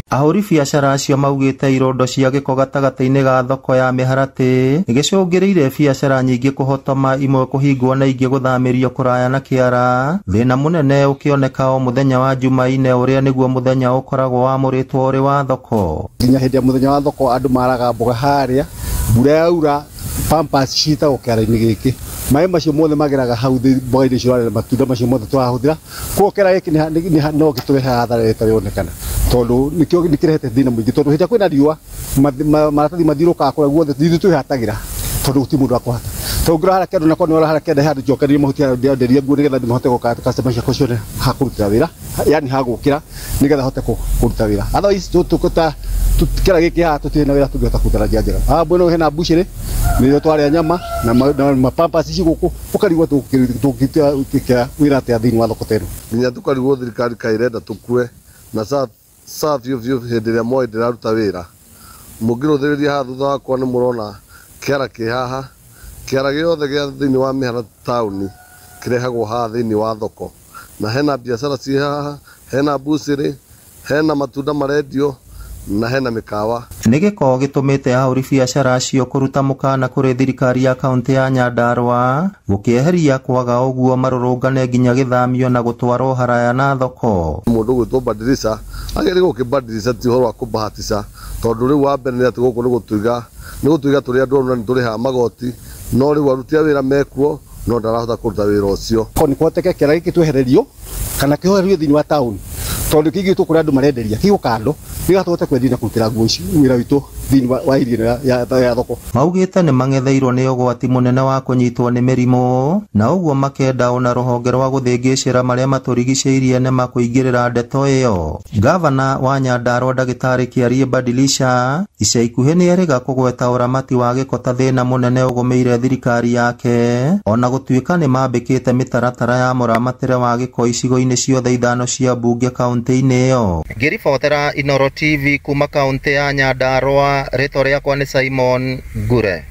Ahũri biacara acio maugĩte irondo cia gĩko gatagatĩ-inĩ ga thoko ya Mĩharatĩ gĩcũngĩrĩirie biacara nyingĩ kũhotoma, imwe kũhingwo na ingĩ gũthamĩrio kũraya na Kĩara. Thĩna mũnene ũkĩoneka o mũthenya wa Jumaine ũrĩa nĩguo mũthenya ũkoragwo wamũrĩtwo ũrĩ wa thoko. Nginya hĩndĩ ya mũthenya wa thoko andũ maraga mboga harĩa, mbura yaura Pampers citagwo kĩara-inĩ gĩkĩ. Maĩ macio mothe mageraga hau mboga-inĩ icio matunda macio mothe twahũthĩra. Koguo kĩara gĩkĩ no gĩtũrehe hathara ĩtaronekana. Tondũ nĩkĩo nĩkĩrehete thĩna mũingĩ, tondũ hĩndĩ kwĩna riũa maratathi mathiũrũrũkaga kũrĩa guothe ithuĩ twĩhatagĩra tondũ gũtirĩ mũndũ wa kũhata. Tondũ ũngĩrora harĩa kĩanda nakwa nĩũrora harĩa kĩanda handũ njokererie mahuti ndenderia nguo nĩgetha ndĩmahote gũka customer ciakwa cione ha kũrutĩra wĩra, yani ha gũkĩra nĩgetha hote kũruta wĩra. Otherwise kĩara gĩkĩ haha tũtirĩ na wĩra tũngĩhota kũruta na njĩra njega. Haha mwena hena mbucĩrĩ nĩrĩo twarĩa nyama na Pampers ici gũkũ ũkarigwo tũkĩruta wĩra atĩa thĩinĩ wa thoko teno. Nginya tũkarigwo thirikari kaĩrenda tũkue na biũ hĩndĩ ĩrĩa moĩ ndĩraruta wĩra. Mũngĩrũthĩrĩria haha thutha wakwa nĩ mũrona kĩara kĩ haha, kĩara gĩothe gĩa thĩinĩ wa Mĩharatĩ taũni kĩrehagwo haha thĩinĩ wa thoko, na hena biacara ciĩ haha, hena mbucĩrĩ, hena matunda marendio na hena mĩkawa. Nĩ gĩko gĩtũmĩte ahũri biacara acio kũruta mũkana kũrĩ thirikari ya kaunti ya Nyandarua gũkĩeheria kwaga ũguo marũrũngane nginya gĩthamio na gũtwarwo haraya na thoko. Mũndũ gwĩtwo Badilisha agĩrĩirwo gũkĩbadilisha ti ũhoro wa kũbahatisha, tondũ rĩu wa mbere nĩ atĩ gũkũ nĩ gũtũiga tũrĩ andũ na nĩ tũrĩhaga magoti, no rĩu aruti a wĩra mekuo no ndarahota kũruta wĩra ũcio. Nĩ kwoteke kĩara gĩkĩ twehererio kana kĩhorerio thĩinĩ wa taũni, tondũ kĩigĩtwo kũrĩa andũ marenderia kĩgũ kando nĩgatũhote kwendia na kũrutĩra nguo ici wĩra witũ thĩinĩ wa iria ya thoko. Maugĩte nĩ mang'etheirwo nĩ ũgwati mũnene wa kũnyitwo nĩ mĩrimũ, na ũguo makenda ona rũhonge rwa gũthĩngĩcĩra marĩa matũrigicĩirie nĩ makũingĩrĩra ndeto ĩyo. Gavana wa Nyandarua Ndagĩtarĩ Kĩarie Badilisha ica ikuhĩ nĩ erĩga kũgweta ũramati wa gĩko ta thĩna mũnene ũgũmĩire thirikari yake, ona gũtuĩka nĩ mambĩkĩte mĩtaratara ya mũramatĩre wa gĩko icigo-inĩ ciothe ithano cia mbunge kaunti-inĩ ĩyo. Ngĩribotera Inooro TV kuma kaunti ya Nyandarua, rĩtwa rĩakwa nĩ Simon Ngure.